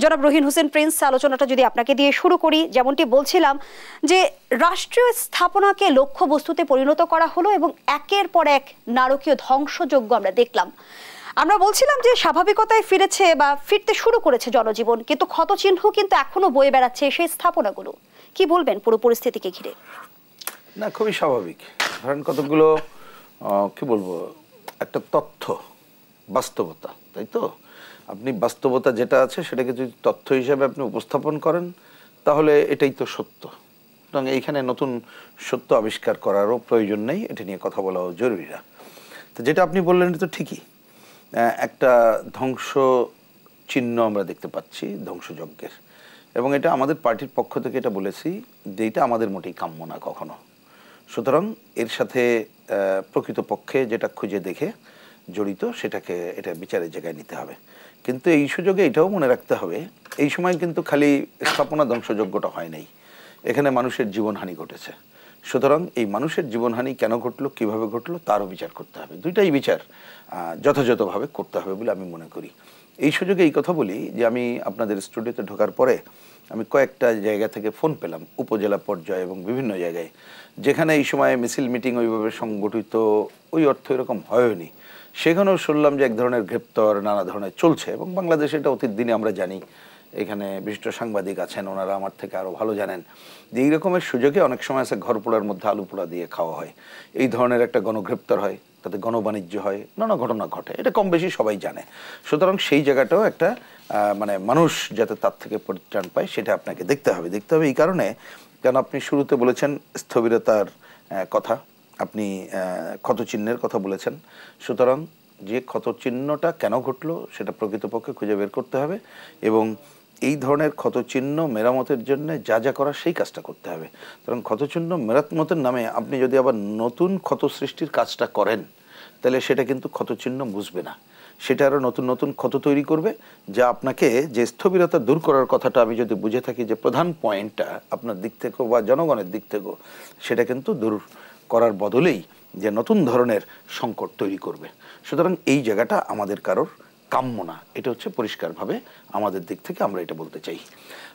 জনাব রহিন হোসেন প্রিন্স, আলোচনাটা যদি আপনাকে দিয়ে শুরু করি, যেমনটি বলছিলাম যে রাষ্ট্রীয় স্থাপনাকে লক্ষ্যবস্তুতে পরিণত করা হলো এবং একের পর এক নারকীয় ধ্বংসযজ্ঞ আমরা দেখলাম। আমরা বলছিলাম যে স্বাভাবিকতায় ফিরেছে বা ফিরতে শুরু করেছে জনজীবন, কিন্তু ক্ষতচিহ্ন কিন্তু এখনো বয়ে বেড়াচ্ছে সেই স্থাপনাগুলো। কি বলবেন পুরো পরিস্থিতিকে ঘিরে? না, খুবই স্বাভাবিক। ধরেন কতগুলো কি বলবো, একটা তথ্য, বাস্তবতা, তাই তো? আপনি বাস্তবতা যেটা আছে সেটাকে যদি তথ্য হিসেবে আপনি উপস্থাপন করেন তাহলে এটাই তো সত্য। সুতরাং এইখানে নতুন সত্য আবিষ্কার করারও প্রয়োজন নেই, এটা নিয়ে কথা বলাও জরুরি না। তো যেটা আপনি বললেন এটা তো ঠিকই, একটা ধ্বংস চিহ্ন আমরা দেখতে পাচ্ছি ধ্বংসযজ্ঞের, এবং এটা আমাদের পার্টির পক্ষ থেকে এটা বলেছি যে এটা আমাদের মোটেই কাম্য না কখনো। সুতরাং এর সাথে প্রকৃতপক্ষে যেটা খুঁজে দেখে জড়িত সেটাকে এটা বিচারের জায়গায় নিতে হবে। কিন্তু এই সুযোগে এটাও মনে রাখতে হবে, এই সময় কিন্তু খালি স্থাপনা ধ্বংসযজ্ঞটা হয় নাই, এখানে মানুষের জীবনহানি ঘটেছে। সুতরাং এই মানুষের জীবনহানি কেন ঘটলো, কিভাবে ঘটলো, তারও বিচার করতে হবে। দুইটাই বিচার যথাযথভাবে করতে হবে বলে আমি মনে করি। এই সুযোগে এই কথা বলি যে আমি আপনাদের স্টুডিওতে ঢোকার পরে আমি কয়েকটা জায়গা থেকে ফোন পেলাম, উপজেলা পর্যায়ে এবং বিভিন্ন জায়গায়, যেখানে এই সময় মিছিল মিটিং ওইভাবে সংগঠিত ওই অর্থ এরকম হয়নি। সেখানেও শুনলাম যে এক ধরনের গ্রেপ্তার নানা ধরনের চলছে, এবং বাংলাদেশে এটা অতীত দিনে আমরা জানি, এখানে বিশিষ্ট সাংবাদিক আছেন, ওনারা আমার থেকে আরও ভালো জানেন যে এই রকমের সুযোগে অনেক সময় আছে ঘর পোড়ার মধ্যে আলু পোড়া দিয়ে খাওয়া হয়, এই ধরনের একটা গণগ্রেপ্তার হয়, তাতে গণবাণিজ্য হয়, নানা ঘটনা ঘটে, এটা কম বেশি সবাই জানে। সুতরাং সেই জায়গাটাও একটা মানে মানুষ যাতে তার থেকে পরিত্রাণ পায় সেটা আপনাকে দেখতে হবে এই কারণে, কেন আপনি শুরুতে বলেছেন স্থবিরতার কথা, আপনি ক্ষতচিহ্নের কথা বলেছেন। সুতরাং যে ক্ষতচিহ্নটা কেন ঘটলো সেটা প্রকৃতপক্ষে খুঁজে বের করতে হবে, এবং এই ধরনের ক্ষতচিহ্ন মেরামতের জন্য যা যা করা সেই কাজটা করতে হবে। কারণ ক্ষতচিহ্ন মেরামতের নামে আপনি যদি আবার নতুন ক্ষত সৃষ্টির কাজটা করেন তাহলে সেটা কিন্তু ক্ষতচিহ্ন বুঝবে না, সেটা আরও নতুন নতুন ক্ষত তৈরি করবে, যা আপনাকে যে স্থবিরতা দূর করার কথাটা আমি যদি বুঝে থাকি যে প্রধান পয়েন্টটা আপনার দিক থেকেও বা জনগণের দিক থেকেও, সেটা কিন্তু দূর করার বদলেই যে নতুন ধরনের সংকট তৈরি করবে। সুতরাং এই জায়গাটা আমাদের কারোর কাম্য না, এটা হচ্ছে পরিষ্কারভাবে আমাদের দিক থেকে আমরা এটা বলতে চাই।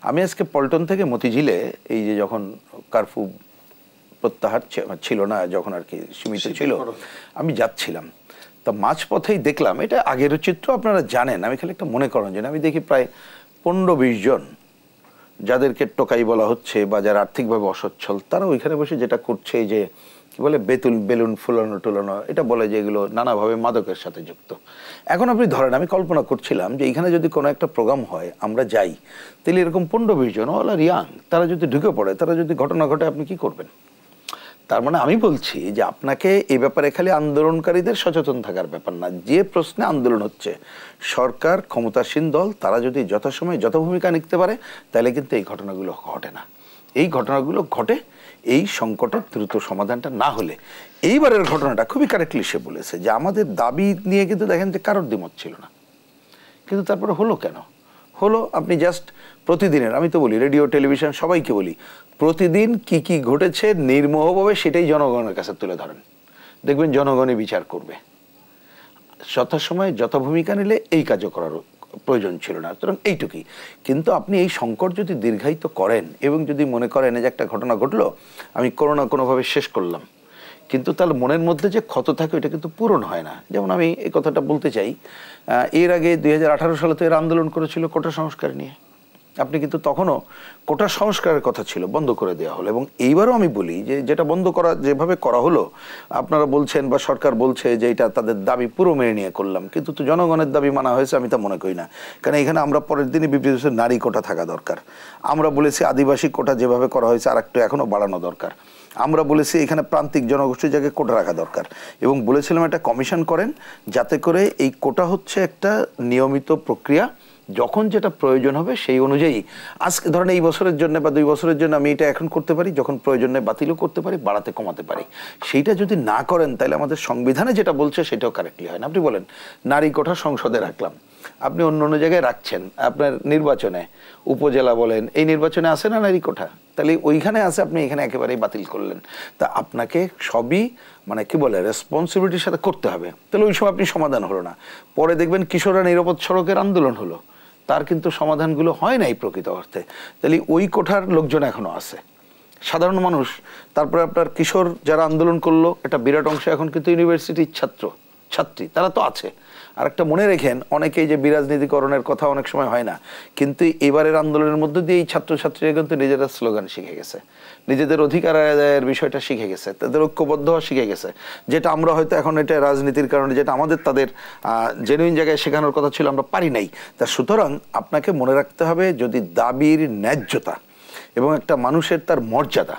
আমি আজকে পল্টন থেকে মতিঝিলে, এই যে যখন কারফিউ প্রত্যাহার ছিল না, যখন আর কি সীমিত ছিল, আমি যাচ্ছিলাম, তা মাঝপথেই দেখলাম, এটা আগের চিত্র আপনারা জানেন, আমি খালি একটা মনে করেন যে আমি দেখি প্রায় 15-20 জন যাদেরকে টোকাই বলা হচ্ছে বা যারা আর্থিকভাবে অসচ্ছল, তারা ওইখানে বসে যেটা করছে, এই যে কি বলে বেলুন ফুলানো টুলানো, এটা বলে যে এগুলো নানাভাবে মাদকের সাথে যুক্ত। এখন আপনি ধরেন, আমি কল্পনা করছিলাম যে এখানে যদি কোনো একটা প্রোগ্রাম হয়, আমরা যাই, তাহলে এরকম 15-20 জন অল আর ইয়াং, তারা যদি ঢুকে পড়ে, তারা যদি ঘটনা ঘটে, আপনি কি করবেন? তার মানে আমি বলছি যে আপনাকে এই ব্যাপারে খালি আন্দোলনকারীদের সচেতন থাকার ব্যাপার না, যে প্রশ্নে আন্দোলন হচ্ছে, সরকার ক্ষমতাসীন দল তারা যদি যথাসময়ে যথাভূমিকা নিতে পারে, তাহলে কিন্তু এই ঘটনাগুলো ঘটে না। এই ঘটনাগুলো ঘটে এই সংকটের দ্রুত সমাধানটা না হলে। এইবারের ঘটনাটা খুবই কারেক্টলি সে বলেছে যে আমাদের দাবি নিয়ে কিন্তু দেখেন যে কারোর দ্বিমত ছিল না, কিন্তু তারপরে হলো কেন হলো? আপনি জাস্ট প্রতিদিনের, আমি তো বলি রেডিও টেলিভিশন সবাইকে বলি, প্রতিদিন কি কি ঘটেছে নির্মোহভাবে সেটাই জনগণের কাছে তুলে ধরেন, দেখবেন জনগণই বিচার করবে। যথাসময়ে যথাভূমিকা নিলে এই কাজও করার প্রয়োজন ছিল না। সুতরাং এইটুকুই। কিন্তু আপনি এই সংকট যদি দীর্ঘায়িত করেন এবং যদি মনে করেন যে একটা ঘটনা ঘটলো, আমি কোনো না কোনোভাবে শেষ করলাম, কিন্তু তার মনের মধ্যে যে ক্ষত থাকে ওইটা কিন্তু পূরণ হয় না। যেমন আমি এই কথাটা বলতে চাই, এর আগে 2018 সালে তো এর আন্দোলন করেছিল কোটা সংস্কার নিয়ে, আপনি কিন্তু তখনও কোটা সংস্কারের কথা ছিল, বন্ধ করে দেওয়া হলো। এবং এইবারও আমি বলি যে যেটা বন্ধ করা যেভাবে করা হলো, আপনারা বলছেন বা সরকার বলছে যে এটা তাদের দাবি পুরো মেনে নিয়ে করলাম, কিন্তু তো জনগণের দাবি মানা হয়েছে আমি তা মনে করি না। কারণ এখানে আমরা পরের দিনে বিবৃতি নারী কোটা থাকা দরকার, আমরা বলেছি আদিবাসী কোটা যেভাবে করা হয়েছে আর একটু এখনও বাড়ানো দরকার, আমরা বলেছি এখানে প্রান্তিক জনগোষ্ঠীর জায়গায় কোটা রাখা দরকার, এবং বলেছিলাম একটা কমিশন করেন যাতে করে এই কোটা হচ্ছে একটা নিয়মিত প্রক্রিয়া, যখন যেটা প্রয়োজন হবে সেই অনুযায়ী, আজকে ধরেন এই বছরের জন্য বা 2 বছরের জন্য আমি এটা এখন করতে পারি, যখন প্রয়োজন নেই বাতিলও করতে পারি, বাড়াতে কমাতে পারি। সেইটা যদি না করেন তাহলে আমাদের সংবিধানে যেটা বলছে সেটাও কারেক্টলি হয় না। আপনি বলেন নারী কোটা সংসদে রাখলাম, আপনি অন্য অন্য জায়গায় রাখছেন, আপনার নির্বাচনে উপজেলা বলেন, এই নির্বাচনে আসে না নারী কোটা, তাহলে ওইখানে আছে, আপনি এখানে একেবারেই বাতিল করলেন। তা আপনাকে সবই মানে কি বলে রেসপন্সিবিলিটির সাথে করতে হবে, তাহলে ওই সময় আপনি সমাধান হলো না। পরে দেখবেন কিশোররা নিরাপদ সড়কের আন্দোলন হলো, তার কিন্তু সমাধানগুলো হয় নাই প্রকৃত অর্থে। তাহলে ওই কোঠার লোকজন এখনো আছে, সাধারণ মানুষ। তারপরে আপনার কিশোর যারা আন্দোলন করলো, এটা বিরাট অংশ এখন কিন্তু ইউনিভার্সিটির ছাত্রী, তারা তো আছে। আর একটা মনে রেখেন, অনেকেই যে বিরাজনীতিকরণের কথা অনেক সময় হয় না, কিন্তু এবারের আন্দোলনের মধ্যে দিয়ে এই ছাত্রছাত্রীরা কিন্তু নিজেরা স্লোগান শিখে গেছে, নিজেদের অধিকার আদায়ের বিষয়টা শিখে গেছে, তাদের ঐক্যবদ্ধ হওয়া শিখে গেছে, যেটা আমরা হয়তো এখন এটা রাজনীতির কারণে, যেটা আমাদের তাদের জেনুইন জায়গায় শেখানোর কথা ছিল, আমরা পারি নাই। তা সুতরাং আপনাকে মনে রাখতে হবে, যদি দাবির ন্যায্যতা এবং একটা মানুষের তার মর্যাদা